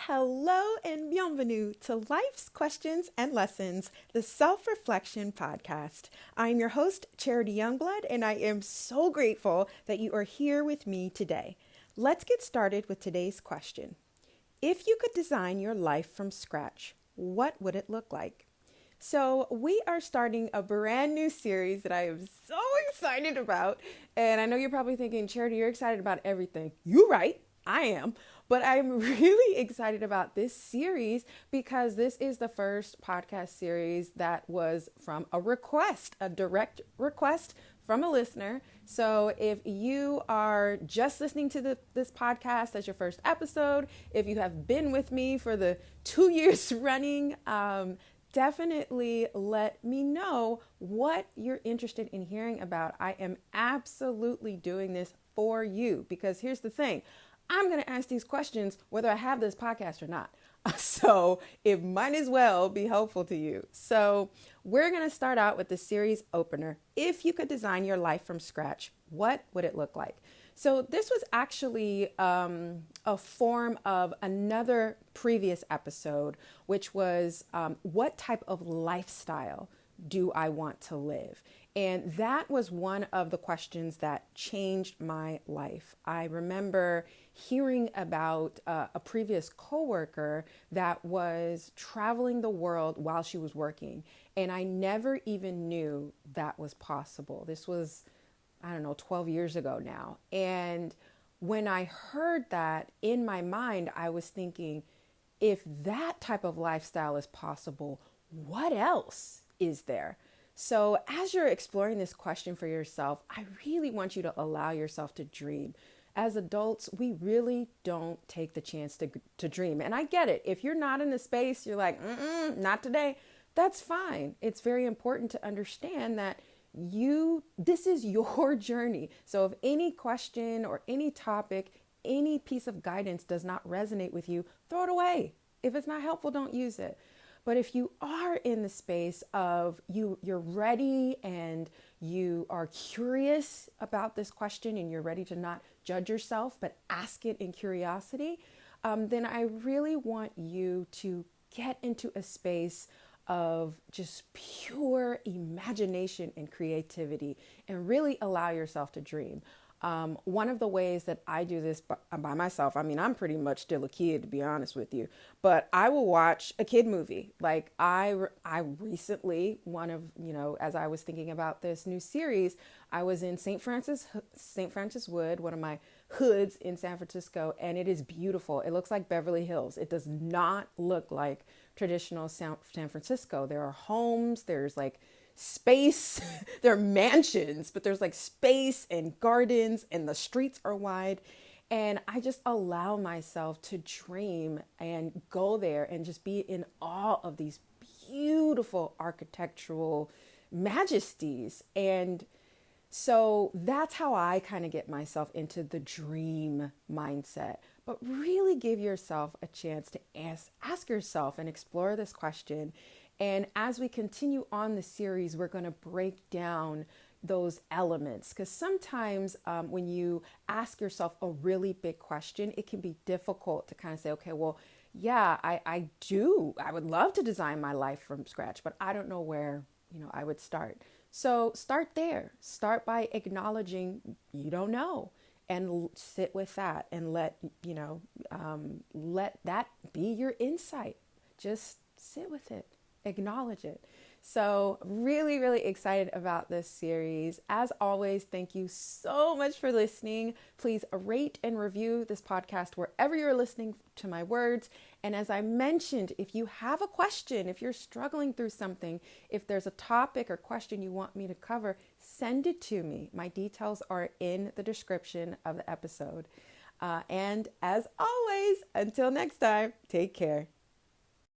hello, and bienvenue to Life's Questions and Lessons, the Self-Reflection Podcast. I'm your host, Charity Youngblood, and I am so grateful that you are here with me today. Let's get started with today's question. If you could design your life from scratch, what would it look like? So we are starting a brand new series that I am so excited about. And I know you're probably thinking, Charity, you're excited about everything. You're right, I am. But I'm really excited about this series because this is the first podcast series that was from a request, a direct request from a listener. So if you are just listening to this podcast as your first episode, if you have been with me for the 2 years running, definitely let me know what you're interested in hearing about. I am absolutely doing this for you because here's the thing. I'm going to ask these questions whether I have this podcast or not. So it might as well be helpful to you. So we're going to start out with the series opener. If you could design your life from scratch, what would it look like? So this was actually a form of another previous episode, which was what type of lifestyle do I want to live? And that was one of the questions that changed my life. I remember hearing about a previous coworker that was traveling the world while she was working. And I never even knew that was possible. This was, 12 years ago now. And when I heard that in my mind, I was thinking, if that type of lifestyle is possible, what else is there? So as you're exploring this question for yourself, I really want you to allow yourself to dream. As adults, we really don't take the chance to dream. And I get it. If you're not in the space, you're like, not today. That's fine. It's very important to understand that this is your journey. So if any question or any topic, any piece of guidance does not resonate with you, throw it away. If it's not helpful, don't use it. But if you are in the space of you're ready and you are curious about this question and you're ready to not judge yourself, but ask it in curiosity, then I really want you to get into a space of just pure imagination and creativity and really allow yourself to dream. One of the ways that I do this by myself, I'm pretty much still a kid, to be honest with you, but I will watch a kid movie. Like I recently, as I was thinking about this new series, I was in St. Francis Wood, one of my hoods in San Francisco, and it is beautiful. It looks like Beverly Hills. It does not look like traditional San Francisco. There are homes, there's like space, there are mansions, but there's like space and gardens and the streets are wide. And I just allow myself to dream and go there and just be in awe of these beautiful architectural majesties. And so that's how I kind of get myself into the dream mindset. But really give yourself a chance to ask yourself and explore this question. And as we continue on the series, we're going to break down those elements because sometimes when you ask yourself a really big question, it can be difficult to kind of say, okay, well, yeah, I would love to design my life from scratch, but I don't know where, I would start. So start there. Start by acknowledging you don't know and sit with that and let that be your insight. Just sit with it. Acknowledge it. So really, really excited about this series. As always, thank you so much for listening. Please rate and review this podcast wherever you're listening to my words. And as I mentioned, if you have a question, if you're struggling through something, if there's a topic or question you want me to cover, send it to me. My details are in the description of the episode. And as always, until next time, take care.